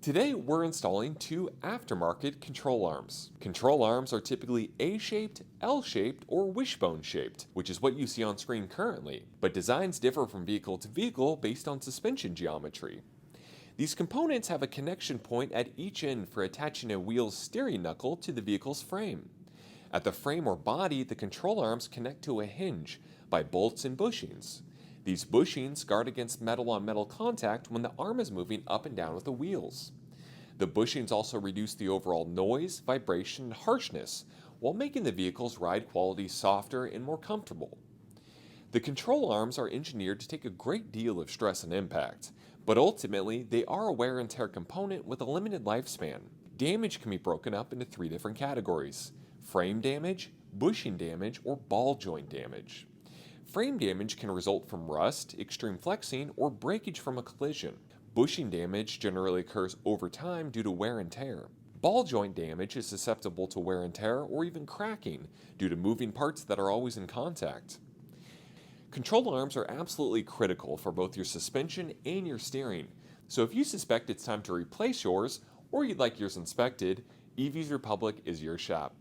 Today, we're installing two aftermarket control arms. Control arms are typically A-shaped, L-shaped, or wishbone-shaped, which is what you see on screen currently, but designs differ from vehicle to vehicle based on suspension geometry. These components have a connection point at each end for attaching a wheel's steering knuckle to the vehicle's frame. At the frame or body, the control arms connect to a hinge by bolts and bushings. These bushings guard against metal-on-metal contact when the arm is moving up and down with the wheels. The bushings also reduce the overall noise, vibration, and harshness, while making the vehicle's ride quality softer and more comfortable. The control arms are engineered to take a great deal of stress and impact, but ultimately they are a wear and tear component with a limited lifespan. Damage can be broken up into three different categories: frame damage, bushing damage, or ball joint damage. Frame damage can result from rust, extreme flexing, or breakage from a collision. Bushing damage generally occurs over time due to wear and tear. Ball joint damage is susceptible to wear and tear or even cracking due to moving parts that are always in contact. Control arms are absolutely critical for both your suspension and your steering, so if you suspect it's time to replace yours or you'd like yours inspected, EVs Republic is your shop.